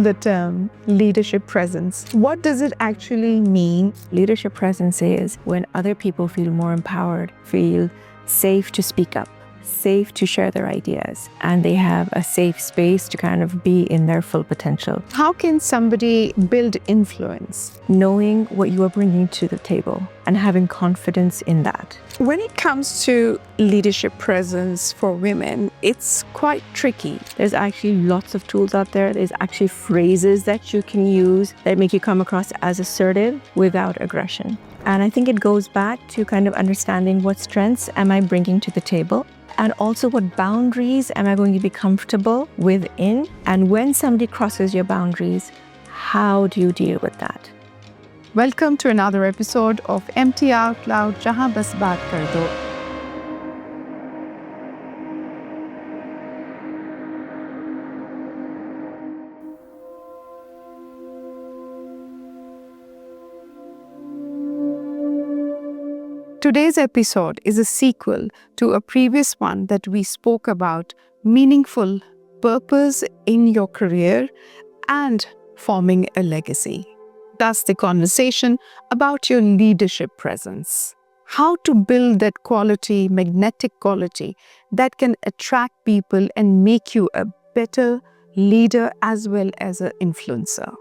the term leadership presence. What does it actually mean? Leadership presence is when other people feel more empowered, feel safe to speak up, safe to share their ideas, and they have a safe space to kind of be in their full potential. How can somebody build influence? Knowing what you are bringing to the table and having confidence in that. When it comes to leadership presence for women, it's quite tricky. There's actually lots of tools out there. There's actually phrases that you can use that make you come across as assertive without aggression. And I think it goes back to kind of understanding what strengths am I bringing to the table, and also what boundaries am I going to be comfortable within. And when somebody crosses your boundaries, how do you deal with that? Welcome to another episode of MT Out Loud, Jahan Bas Baat Kar Do. Today's episode is a sequel to a previous one that we spoke about meaningful purpose in your career and forming a legacy. That's the conversation about your leadership presence. How to build that quality, magnetic quality that can attract people and make you a better leader as well as an influencer.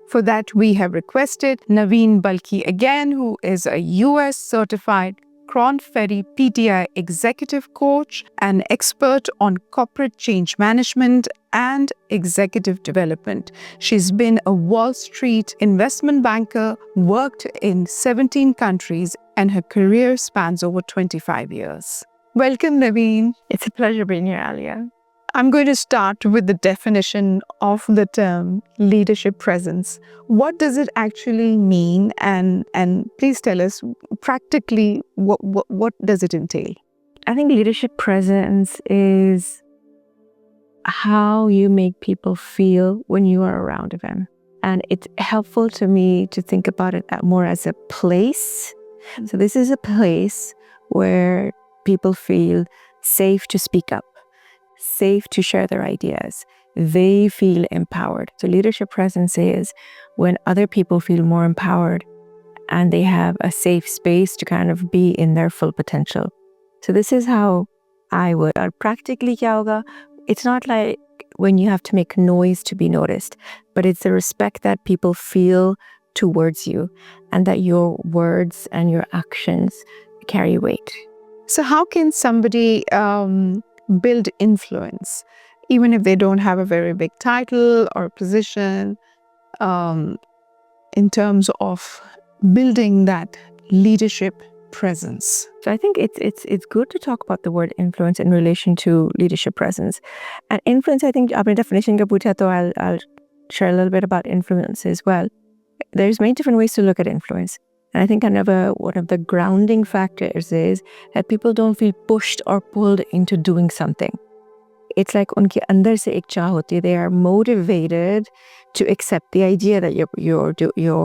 For that, we have requested Naveen Balkhi again, who is a US certified Korn Ferry PTI executive coach, an expert on corporate change management and executive development. She's been a Wall Street investment banker, worked in 17 countries, and her career spans over 25 years. Welcome, Naveen. It's a pleasure being here, Aliya. I'm going to start with the definition of the term leadership presence. What does it actually mean? And please tell us practically what does it entail? I think leadership presence is how you make people feel when you are around them. And it's helpful to me to think about it more as a place. So this is a place where people feel safe to speak up, safe to share their ideas. They feel empowered. So leadership presence is when other people feel more empowered and they have a safe space to kind of be in their full potential. So this is how I would. Practically, kya hoga? It's not like when you have to make noise to be noticed, but it's the respect that people feel towards you and that your words and your actions carry weight. So how can somebody build influence, even if they don't have a very big title or position, in terms of building that leadership presence? So I think it's good to talk about the word influence in relation to leadership presence. And influence, I think, apne definition ka pucha, so I'll share a little bit about influence as well. There's many different ways to look at influence. And I think one of the grounding factors is that people don't feel pushed or pulled into doing something. It's like unke andar se ek chaah hoti hai. They are motivated to accept the idea that you're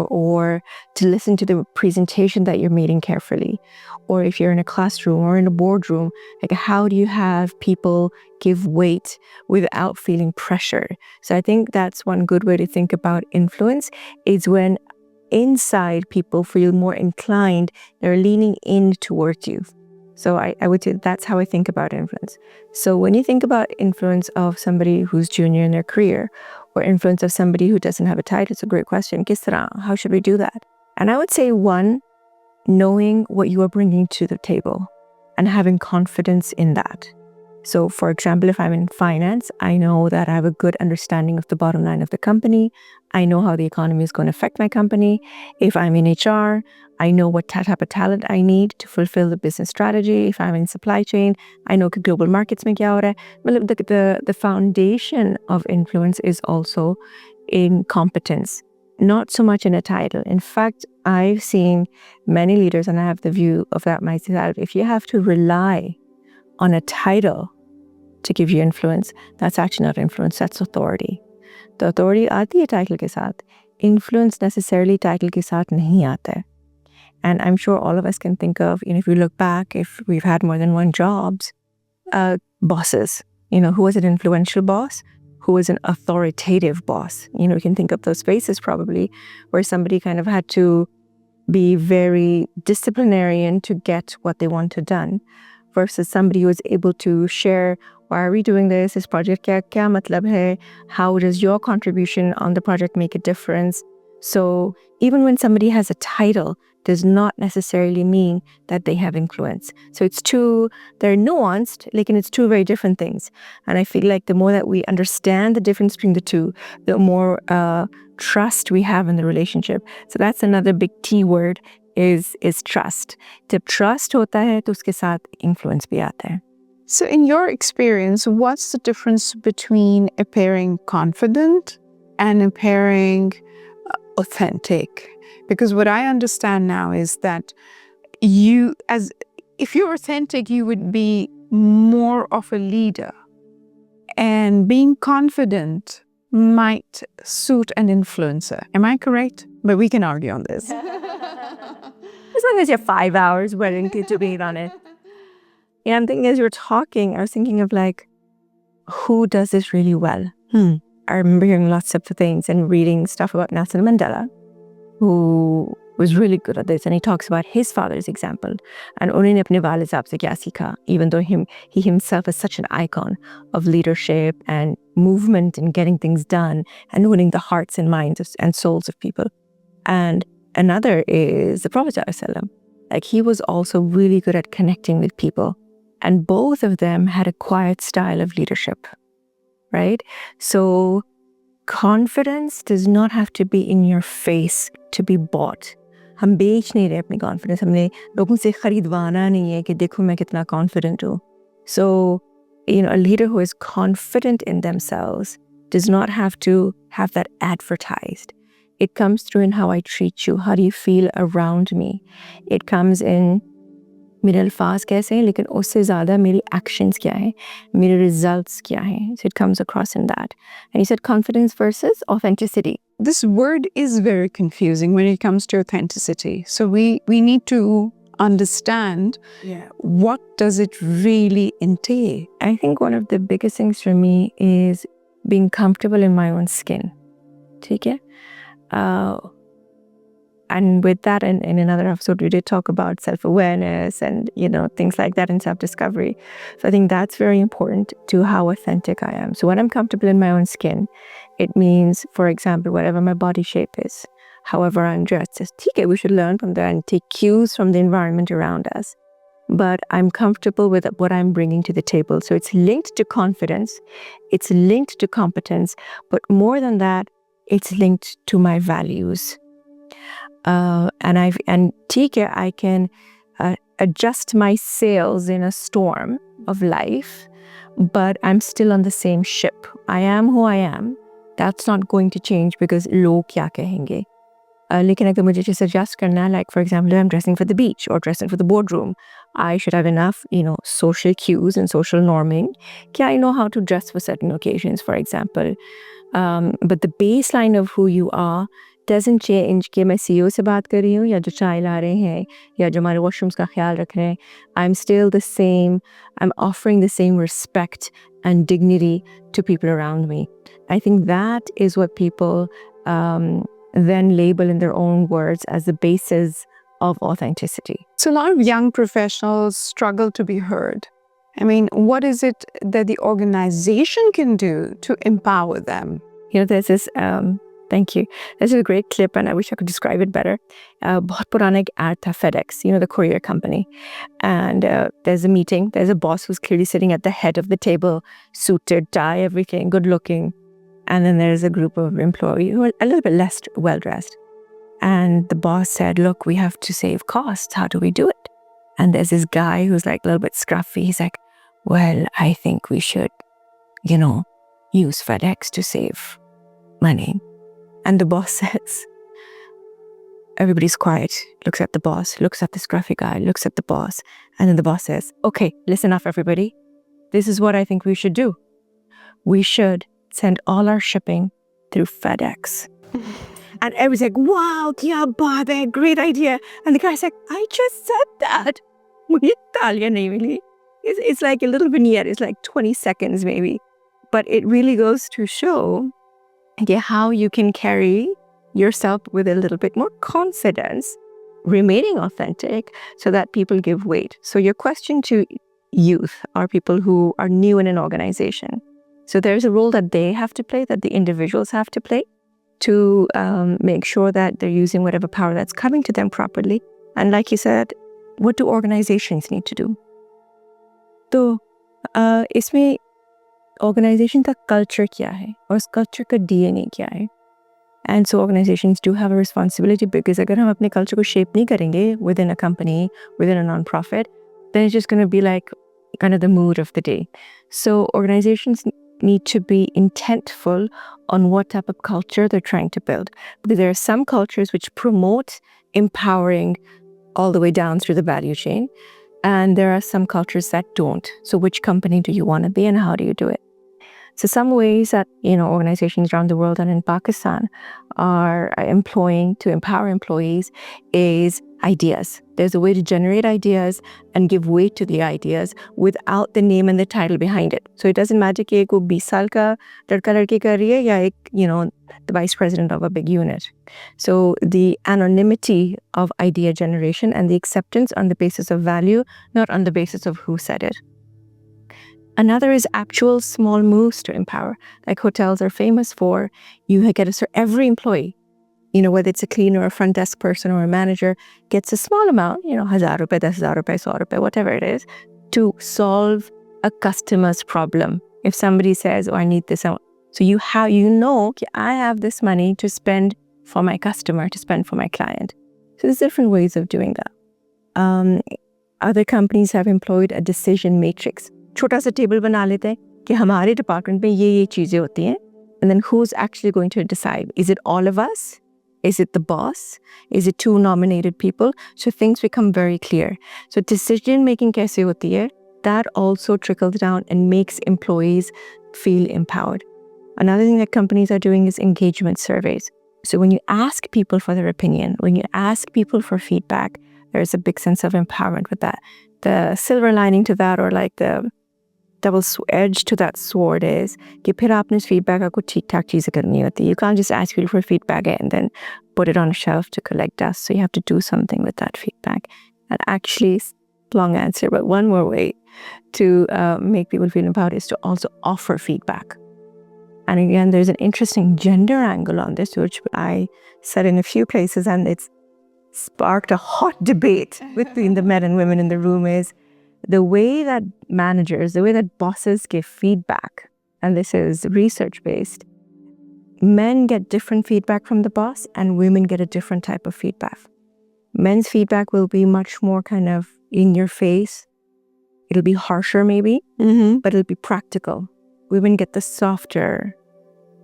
or to listen to the presentation that you're meeting carefully. Or if you're in a classroom or in a boardroom, like how do you have people give weight without feeling pressure? So I think that's one good way to think about influence is when inside people feel more inclined, they're leaning in towards you. So I would say that's how I think about influence. So when you think about influence of somebody who's junior in their career or influence of somebody who doesn't have a title, it's a great question. Kis tarah, how should we do that? And I would say one, knowing what you are bringing to the table and having confidence in that. So for example, if I'm in finance, I know that I have a good understanding of the bottom line of the company. I know how the economy is going to affect my company. If I'm in HR, I know what type of talent I need to fulfill the business strategy. If I'm in supply chain, I know कि global markets में क्या हो रहा है. The foundation of influence is also in competence, not so much in a title. In fact, I've seen many leaders, and I have the view of that myself. If you have to rely on a title to give you influence, that's actually not influence, that's authority. The authority आती है title के साथ. Influence necessarily title के साथ नहीं आता है. And I'm sure all of us can think of, if we look back, if we've had more than one jobs, bosses, who was an influential boss? who was an authoritative boss. You can think of those spaces probably where somebody kind of had to be very disciplinarian to get what they wanted done, versus somebody who was able to share, why are we doing this? This project kya matlab hai? How does your contribution on the project make a difference? So even when somebody has a title, does not necessarily mean that they have influence. So they're nuanced, like, and it's two very different things. And I feel like the more that we understand the difference between the two, the more trust we have in the relationship. So that's another big T word is trust. जब trust होता है तो उसके साथ influence भी आता है. So in your experience, what's the difference between appearing confident and appearing authentic? Because what I understand now is that if you're authentic, you would be more of a leader. And being confident might suit an influencer. Am I correct? But we can argue on this. As long as you have 5 hours willing to debate on it. Yeah, I'm thinking as you were talking, I was thinking of like, who does this really well? I remember hearing lots of things and reading stuff about Nelson Mandela, who was really good at this. And he talks about his father's example. And उन्होंने अपने वालिद साहब से क्या सीखा, even though he himself is such an icon of leadership and movement and getting things done and winning the hearts and minds and souls of people. And another is the Prophet ﷺ. Like, he was also really good at connecting with people. And both of them had a quiet style of leadership, right? So confidence does not have to be in your face to be bought. हम बेच नहीं रहे अपनी confidence. हमने लोगों से खरीदवाना नहीं है कि देखो मैं कितना confident हूँ. So, a leader who is confident in themselves does not have to have that advertised. It comes through in how I treat you. How do you feel around me? It comes in मेरे अल्फाज कैसे हैं, लेकिन उससे ज़्यादा मेरी actions क्या हैं, मेरे results क्या हैं. So it comes across in that. And you said confidence versus authenticity. This word is very confusing when it comes to authenticity. So we need to understand what does it really entail. I think one of the biggest things for me is being comfortable in my own skin. ठीक है? And with that, in another episode, we did talk about self-awareness and, things like that and self-discovery. So I think that's very important to how authentic I am. So when I'm comfortable in my own skin, it means, for example, whatever my body shape is, however I'm dressed, we should learn from that and take cues from the environment around us. But I'm comfortable with what I'm bringing to the table. So it's linked to confidence. It's linked to competence. But more than that, it's linked to my values. I can adjust my sails in a storm of life, but I'm still on the same ship. I am who I am. That's not going to change because log kya kahenge. लेकिन अगर मुझे suggest करना है, like for example, if I'm dressing for the beach or dressing for the boardroom, I should have enough, social cues and social norming. I know how to dress for certain occasions, for example. But the baseline of who you are doesn't change कि मैं CEO से बात कर रही हूँ या जो चाय ला रहे हैं या जो हमारे washrooms का ख्याल रख रहे हैं. I'm still the same. I'm offering the same respect and dignity to people around me. I think that is what people then label in their own words as the basis of authenticity. So a lot of young professionals struggle to be heard. I mean, what is it that the organization can do to empower them? There's this, thank you. This is a great clip and I wish I could describe it better. बहुत पुराना एक ad था, FedEx, the courier company. And there's a meeting. There's a boss who's clearly sitting at the head of the table, suited, tie, everything, good looking. And then there's a group of employees who are a little bit less well-dressed. And the boss said, look, we have to save costs. How do we do it? And there's this guy who's like a little bit scruffy. He's like, well, I think we should, use FedEx to save money. And the boss says, everybody's quiet, looks at the boss, looks at the scruffy guy, looks at the boss. And then the boss says, okay, listen up, everybody. This is what I think we should do. We should send all our shipping through FedEx. And everyone's like, wow, kya baat hai, great idea. And the guy's like, I just said that. It's like a little vignette. It's like 20 seconds maybe. But it really goes to show how you can carry yourself with a little bit more confidence, remaining authentic, so that people give weight. So your question to youth are people who are new in an organization. So there's a role that they have to play, that the individuals have to play, to make sure that they're using whatever power that's coming to them properly. And like you said, what do organizations need to do? तो इसमें organization का culture क्या है और उस culture का DNA क्या है? And so organizations do have a responsibility, because अगर हम अपने culture को shape नहीं करेंगे within a company, within a non-profit, then it's just going to be like kind of the mood of the day. So organizations need to be intentful on what type of culture they're trying to build. Because there are some cultures which promote empowering all the way down through the value chain, and there are some cultures that don't. So which company do you want to be, and how do you do it? So some ways that, organizations around the world and in Pakistan are employing to empower employees is ideas. There's a way to generate ideas and give weight to the ideas without the name and the title behind it. So it doesn't matter कि एक 20 साल का लड़का लड़की कर रही है या एक, the vice president of a big unit. So the anonymity of idea generation and the acceptance on the basis of value, not on the basis of who said it. Another is actual small moves to empower. Like hotels are famous for, you get every employee, whether it's a cleaner or a front desk person or a manager, gets a small amount, 1,000 rupees, 10,000 rupees, 100 rupees, whatever it is, to solve a customer's problem. If somebody says, oh, I need this, so I have this money to spend for my customer, to spend for my client. So there's different ways of doing that. Other companies have employed a decision matrix. छोटा सा table बना लेते हैं कि हमारे department में ये चीज़ें होती हैं, and then who's actually going to decide? Is it all of us? Is it the boss? Is it two nominated people? So things become very clear. So decision making कैसे होती है? That also trickles down and makes employees feel empowered. Another thing that companies are doing is engagement surveys. So when you ask people for their opinion, when you ask people for feedback, there's a big sense of empowerment with that. The silver lining to that, or like the double edge to that sword, is कि फिर आपने इस feedback आपको ठीक-ठाक चीज़ें करनी होती है. You can't just ask people for feedback and then put it on a shelf to collect dust. So you have to do something with that feedback. And actually, long answer, but one more way to make people feel empowered is to also offer feedback. And again, there's an interesting gender angle on this, which I said in a few places, and it's sparked a hot debate between the men and women in the room, is the way that managers, the way that bosses give feedback, and this is research-based, men get different feedback from the boss and women get a different type of feedback. Men's feedback will be much more kind of in your face. It'll be harsher maybe, but it'll be practical. Women get the softer.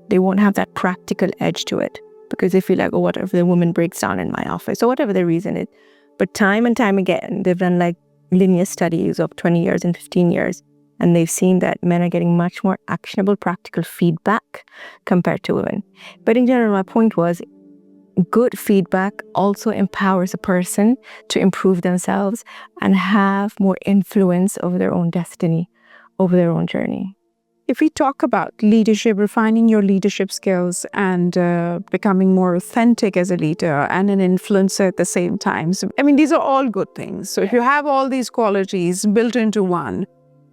They won't have that practical edge to it because they feel like, oh, what if the woman breaks down in my office, or whatever the reason is. But time and time again, they've done like linear studies of 20 years and 15 years, and they've seen that men are getting much more actionable, practical feedback compared to women. But in general, my point was, good feedback also empowers a person to improve themselves and have more influence over their own destiny, over their own journey. If we talk about leadership, refining your leadership skills and becoming more authentic as a leader and an influencer at the same time. So, these are all good things. So if you have all these qualities built into one,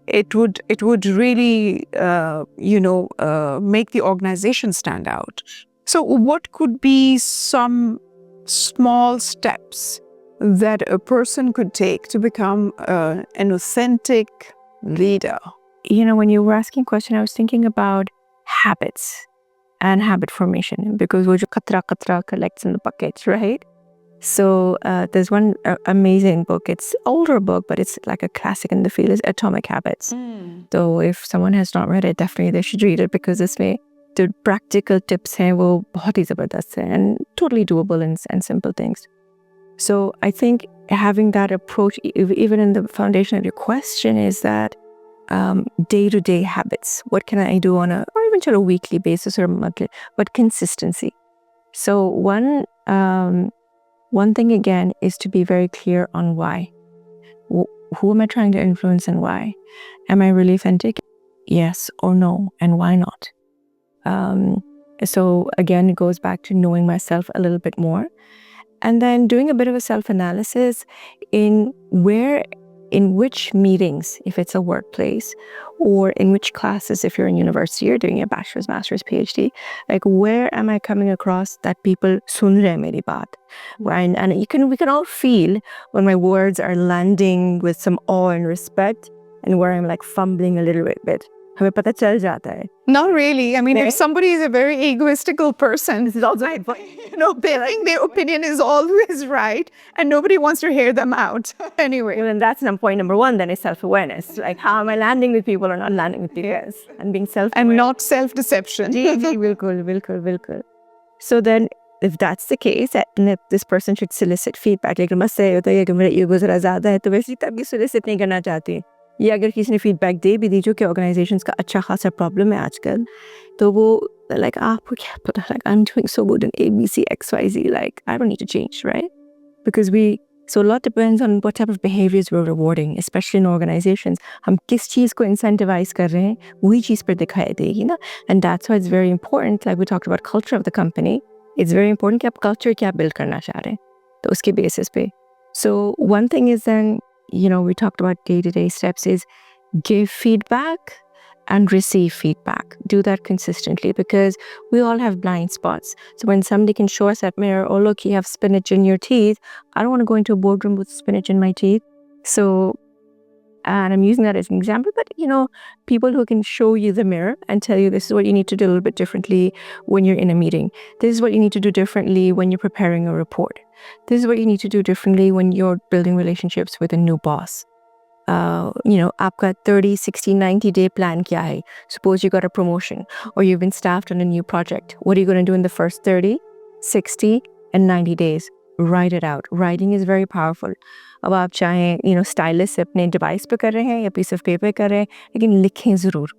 it would really, make the organization stand out. So what could be some small steps that a person could take to become an authentic leader? When you were asking question, I was thinking about habits and habit formation, because wo jo katra collects in the buckets, right? So there's one amazing book. It's an older book, but it's like a classic in the field, is Atomic Habits. So if someone has not read it, definitely they should read it, because this way the practical tips hain wo bahut hi zabardast hai and totally doable and simple things. So I think having that approach, even in the foundation of your question, is that day-to-day habits. What can I do on a, or even on a weekly basis or monthly, but consistency. So one thing again is to be very clear on why. Who am I trying to influence and why? Am I really authentic? yes or no, and why not? So again, it goes back to knowing myself a little bit more, and then doing a bit of a self-analysis in which meetings, if it's a workplace, or in which classes, if you're in university, you're doing a bachelor's, master's, PhD, like where am I coming across that people sun rahe meri baat? Right? And we can all feel when my words are landing with some awe and respect, and where I'm like fumbling a little bit. हमें पता चल जाता है. Not really. I mean, if somebody is a very egoistical person, This is also they think their opinion is always right and nobody wants to hear them out. Anyway. Well, then that's point number one, then is self-awareness. Like, how am I landing with people or not landing with people? Yes. And being self-aware. And not self-deception. Bilkul. So then, if that's the case, and if this person should solicit feedback, like, must say, कि मेरा ego ज़रा ज़्यादा है, तो वैसे तब भी solicit नहीं करना चाहती. या अगर किसी ने फीडबैक दे भी दी जो कि ऑर्गेनाइजेशंस का अच्छा खासा प्रॉब्लम है आजकल, तो वो like आपको क्या पता, like I'm doing so good in ABC XYZ, like I don't need to change, right? Because so a lot depends on what type of behaviors we're rewarding, especially in organizations. हम किस चीज़ को incentivize कर रहे हैं, वही चीज़ पर दिखाई देगी ना. And that's why it's very important, like we talked about culture of the company, it's very important कि आप culture क्या build करना चाह रहे हैं, तो उसके basis पे. So one thing is then, we talked about day-to-day steps is give feedback and receive feedback. Do that consistently because we all have blind spots. So when somebody can show us that mirror, oh, look, you have spinach in your teeth. I don't want to go into a boardroom with spinach in my teeth. So, and I'm using that as an example, but people who can show you the mirror and tell you this is what you need to do a little bit differently when you're in a meeting. This is what you need to do differently when you're preparing a report. This is what you need to do differently when you're building relationships with a new boss. आपका 30, 60, 90-day plan kya hai? Suppose you got a promotion or you've been staffed on a new project. What are you going to do in the first 30, 60, and 90 days? Write it out. Writing is very powerful. अब आप चाहें stylus से अपने device पे कर रहे हैं या piece of paper कर रहे हैं, लेकिन लिखें ज़रूर.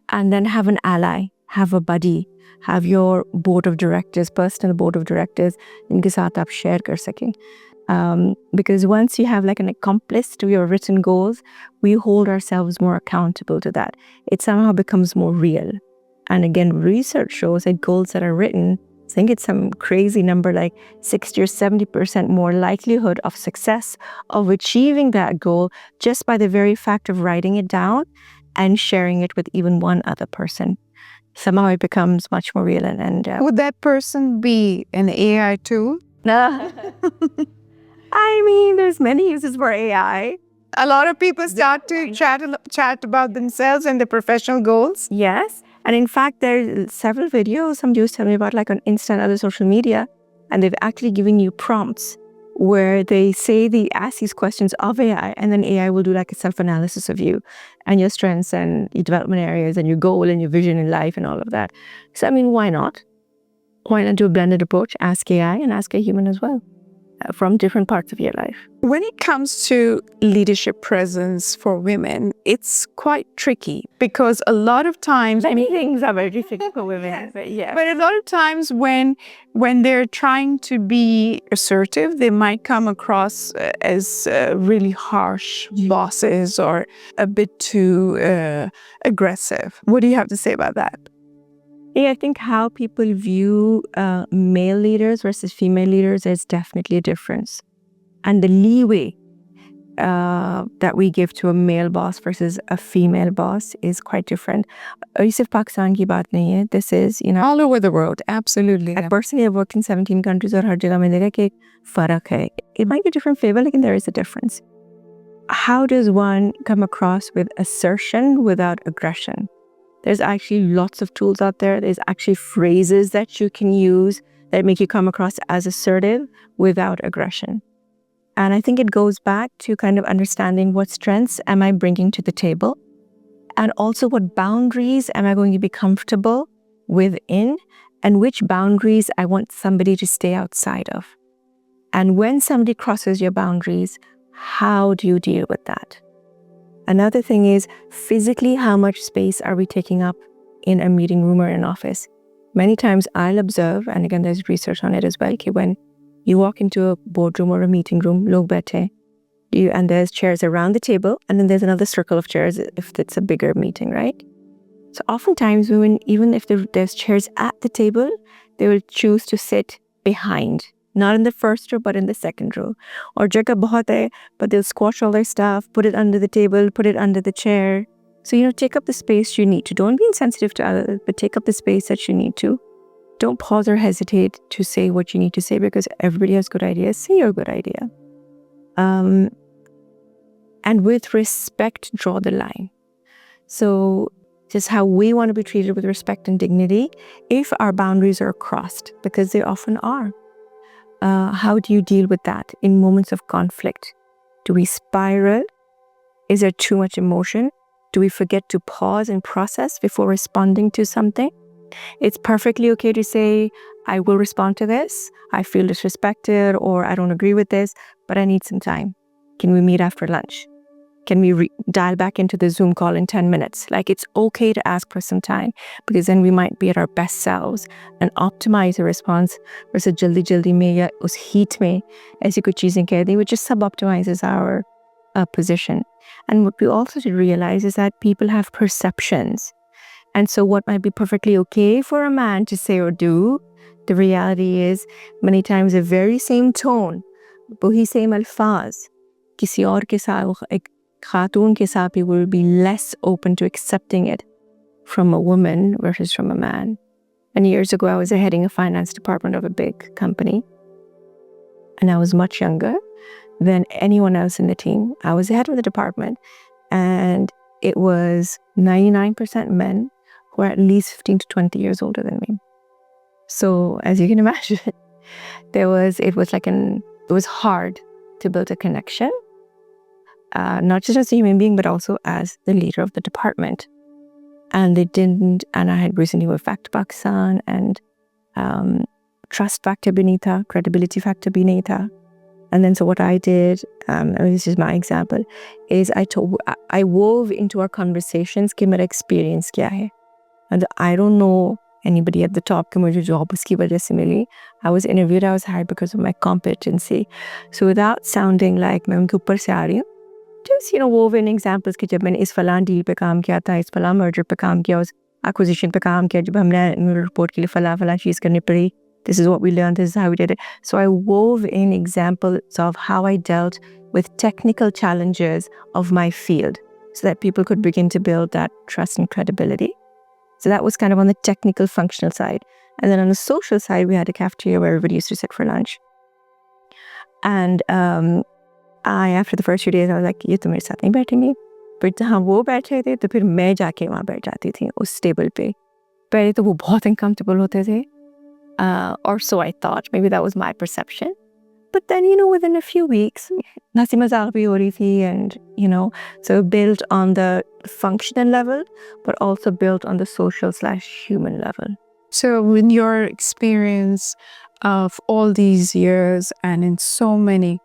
And then have an ally, have a buddy, have your board of directors, personal board of directors, इनके साथ आप share कर सकें. Because once you have like an accomplice to your written goals, we hold ourselves more accountable to that. It somehow becomes more real. And again, research shows that goals that are written, I think it's some crazy number like 60 or 70% more likelihood of success of achieving that goal just by the very fact of writing it down and sharing it with even one other person. Somehow it becomes much more real. And would that person be an AI tool? I mean, there's many uses for AI. A lot of people start to chat about themselves and their professional goals. Yes. And in fact, there are several videos some used to tell me about, like on Insta and other social media, and they've actually given you prompts where they ask these questions of AI, and then AI will do like a self-analysis of you and your strengths and your development areas and your goal and your vision in life and all of that. So, I mean, why not? Why not do a blended approach? Ask AI and ask a human as well from different parts of your life. When it comes to leadership presence for women, it's quite tricky because a lot of times many things are very tricky for women. But a lot of times when they're trying to be assertive, they might come across as really harsh bosses or a bit too aggressive. What do you have to say about that? Yeah, I think how people view male leaders versus female leaders, there's definitely a difference. And the leeway that we give to a male boss versus a female boss is quite different. और सिर्फ पाकिस्तान की बात नहीं है. This is, all over the world. Absolutely. I personally have worked in 17 countries और हर जगह में देखा कि फर्क है. It might be different flavor, लेकिन there is a difference. How does one come across with assertion without aggression? There's actually lots of tools out there. There's actually phrases that you can use that make you come across as assertive without aggression. And I think it goes back to kind of understanding what strengths am I bringing to the table, and also what boundaries am I going to be comfortable within, and which boundaries I want somebody to stay outside of. And when somebody crosses your boundaries, how do you deal with that? Another thing is physically, how much space are we taking up in a meeting room or an office? Many times I'll observe, and again, there's research on it as well, that when you walk into a boardroom or a meeting room, log baithe, and there's chairs around the table, and then there's another circle of chairs if it's a bigger meeting, right? So oftentimes women, even if there's chairs at the table, they will choose to sit behind, not in the first row, but in the second row. Or jagah bahut hai, but they'll squash all their stuff, put it under the table, put it under the chair. So, take up the space you need to. Don't be insensitive to others, but take up the space that you need to. Don't pause or hesitate to say what you need to say, because everybody has good ideas. Say your good idea. And with respect, draw the line. So just how we want to be treated with respect and dignity, if our boundaries are crossed, because they often are. How do you deal with that in moments of conflict? Do we spiral? Is there too much emotion? Do we forget to pause and process before responding to something? It's perfectly okay to say, I will respond to this. I feel disrespected, or I don't agree with this, but I need some time. Can we meet after lunch? Can we dial back into the Zoom call in 10 minutes? Like, it's okay to ask for some time, because then we might be at our best selves and optimize a response versus jaldi mein ya us heat mein aisi kuch cheezein keh di, which just sub-optimizes our position. And what we also should realize is that people have perceptions. And so what might be perfectly okay for a man to say or do, the reality is many times the very same tone, wahi same alfaz, kisi aur ke saath, ek khatoon ke saath bhi will be less open to accepting it from a woman versus from a man. And years ago, I was heading a finance department of a big company. And I was much younger than anyone else in the team. I was the head of the department. And it was 99% men who are at least 15 to 20 years older than me. So as you can imagine, it was hard to build a connection, not just as a human being, but also as the leader of the department. And they didn't, and I had recently moved back to Pakistan, and trust factor bhi nahi tha, credibility factor bhi nahi tha. And then so what I did, this is my example, is I wove into our conversations कि मेरा experience क्या है. And I don't know anybody at the top कि मुझे job उसकी वजह से मिली. I was interviewed, I was hired because of my competency. So without sounding like मैं उनके ऊपर से आ रही हूँ, just wove in examples कि जब मैंने इस फलां deal पे काम किया था, इस फलां merger पे काम किया, उस acquisition पे काम किया, जब हमने report के लिए फलां चीज़ करनी पड़ी. This is what we learned, this is how we did it. So I wove in examples of how I dealt with technical challenges of my field so that people could begin to build that trust and credibility. So that was kind of on the technical functional side. And then on the social side, we had a cafeteria where everybody used to sit for lunch. And after the first few days, I was like, ये तो मेरे साथ नहीं बैठेंगे. फिर जहाँ वो बैठे थे, तो फिर मैं जाके वहाँ बैठ जाती थी उस टेबल पे. पहले तो वो बहुत uncomfortable होते थे. Or so I thought. Maybe that was my perception. But then, within a few weeks, hasi mazaq bhi ho rahi thi, and, so built on the functional level, but also built on the social/human level. So in your experience of all these years and in so many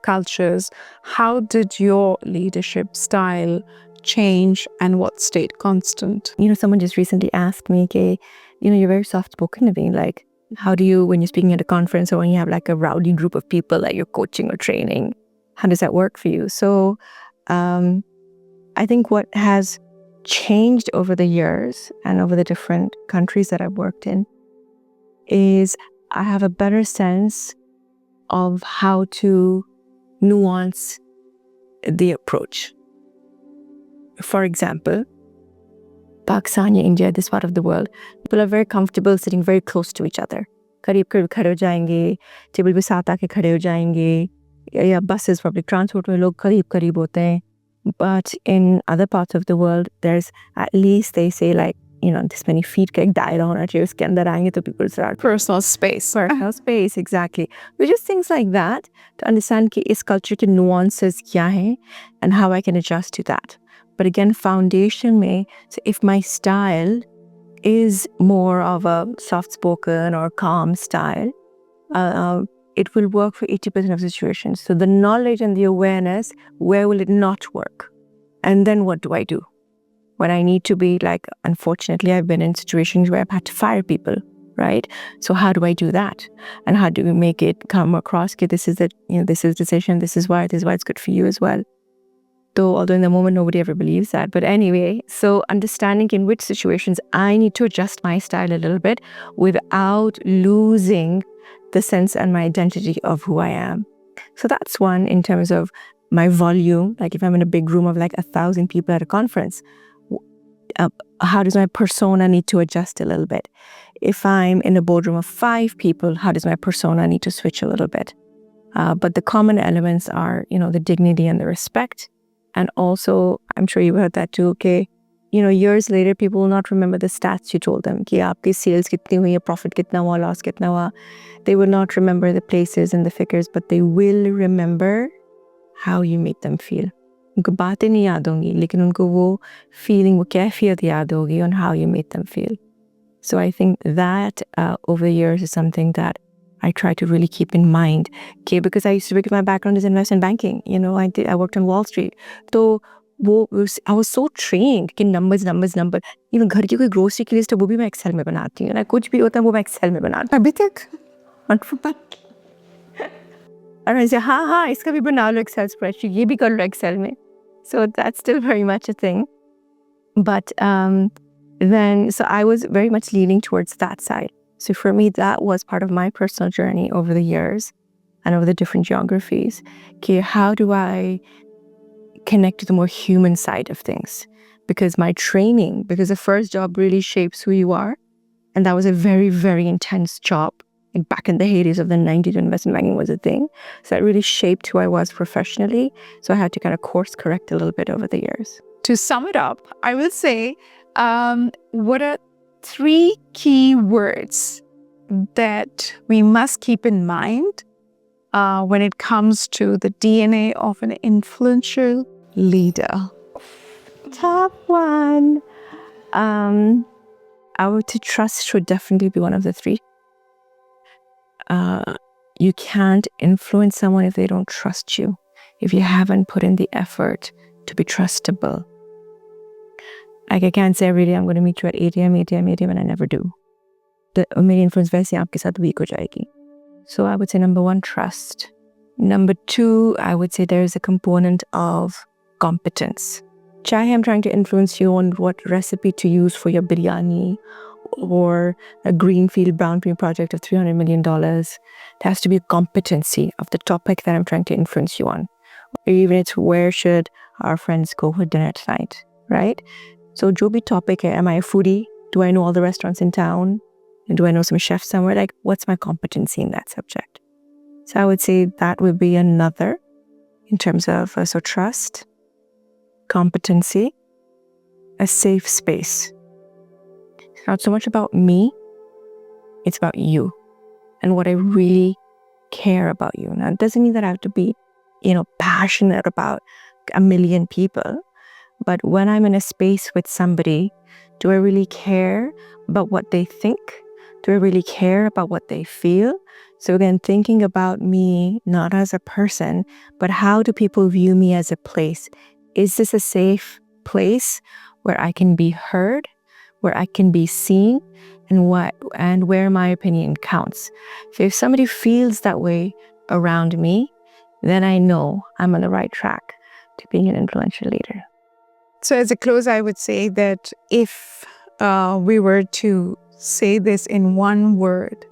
cultures, how did your leadership style change and what stayed constant? Someone just recently asked me, okay, you're very soft-spoken, Naveen. Like, how do you, when you're speaking at a conference or when you have like a rowdy group of people that you're coaching or training, how does that work for you? So I think what has changed over the years and over the different countries that I've worked in is I have a better sense of how to nuance the approach. For example, Pakistan, India, this part of the world, people are very comfortable sitting very close to each other. करीब करीब खड़े हो जाएंगे, table पे साथ आके खड़े हो जाएंगे, या buses, public transport में लोग करीब करीब होते हैं. But in other parts of the world, there's at least, they say, like, this many feet का एक दायरा होना चाहिए, उसके अंदर आएंगे तो people start. Personal space. Personal space, exactly. But just things like that to understand कि इस culture के nuances क्या हैं and how I can adjust to that. But again, foundation mein, so if my style is more of a soft-spoken or calm style, it will work for 80% of situations. So the knowledge and the awareness, where will it not work? And then what do I do? When I need to be like, unfortunately, I've been in situations where I've had to fire people right? So how do I do that? And how do we make it come across? Okay, this is this is decision, this is why it's good for you as well. Though, although in the moment nobody ever believes that. But anyway, so understanding in which situations I need to adjust my style a little bit without losing the sense and my identity of who I am. So that's one in terms of my volume. Like if I'm in a big room of like 1,000 people at a conference, how does my persona need to adjust a little bit? If I'm in a boardroom of 5 people, how does my persona need to switch a little bit? But the common elements are, the dignity and the respect. And also, I'm sure you've heard that too, okay, years later, people will not remember the stats you told them. Ki aapki sales kitni hui, profit kitna hua, loss kitna hua. They will not remember the places and the figures, but they will remember how you made them feel. उनको बातें नहीं याद होंगी, लेकिन उनको वो feeling, वो कैफियत याद होगी on how you made them feel. So I think that over the years is something that I try to really keep in mind. Okay, because my background is investment banking. I worked on Wall Street. So I was so trained कि numbers. Even घर की कोई grocery की list है वो भी मैं Excel में बनाती हूँ. कुछ भी होता है वो मैं Excel में बनाती हूँ. अभी तक? And I say, हाँ, इसका भी बना लो Excel spreadsheet. ये भी कर लो Excel में. So that's still very much a thing. But so I was very much leaning towards that side. So for me, that was part of my personal journey over the years and over the different geographies. Okay, how do I connect to the more human side of things? Because the first job really shapes who you are. And that was a very, very intense job. Like back in the heydays of the 90s, investment banking was a thing. So that really shaped who I was professionally. So I had to kind of course correct a little bit over the years. To sum it up, I will say, what are 3 key words that we must keep in mind when it comes to the DNA of an influential leader? Top one. I would say trust should definitely be one of the 3. You can't influence someone if they don't trust you, if you haven't put in the effort to be trustable. Like I can't say every day I'm going to meet you at 8 a.m. and I never do. My influence वैसे आपके साथ weak हो जाएगी. So I would say number 1, trust. Number 2, I would say there is a component of competence. Chahe I'm trying to influence you on what recipe to use for your biryani or a greenfield brownfield project of $300 million. There has to be a competency of the topic that I'm trying to influence you on. Or even it's where should our friends go for dinner tonight, right? So jo bhi topic hai, am I a foodie? Do I know all the restaurants in town? And do I know some chefs somewhere? Like, what's my competency in that subject? So I would say that would be another in terms of so trust, competency, a safe space. It's not so much about me, it's about you and what I really care about you. Now, it doesn't mean that I have to be, passionate about 1 million people. But when I'm in a space with somebody, do I really care about what they think? Do I really care about what they feel? So again, thinking about me not as a person, but how do people view me as a place? Is this a safe place where I can be heard, where I can be seen, and where my opinion counts? So if somebody feels that way around me, then I know I'm on the right track to being an influential leader. So as a close, I would say that if we were to say this in one word,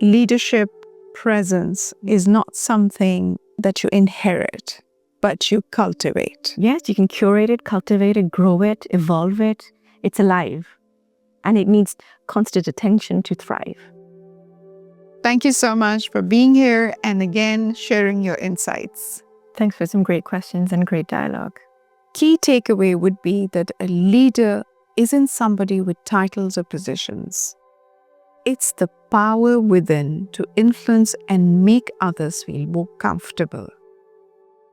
leadership presence is not something that you inherit, but you cultivate. Yes, you can curate it, cultivate it, grow it, evolve it. It's alive. And it needs constant attention to thrive. Thank you so much for being here and again sharing your insights. Thanks for some great questions and great dialogue. Key takeaway would be that a leader isn't somebody with titles or positions. It's the power within to influence and make others feel more comfortable.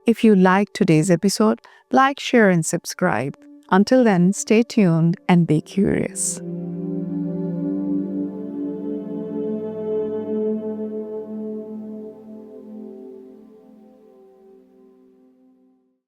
If you liked today's episode, like, share, and subscribe. Until then, stay tuned and be curious.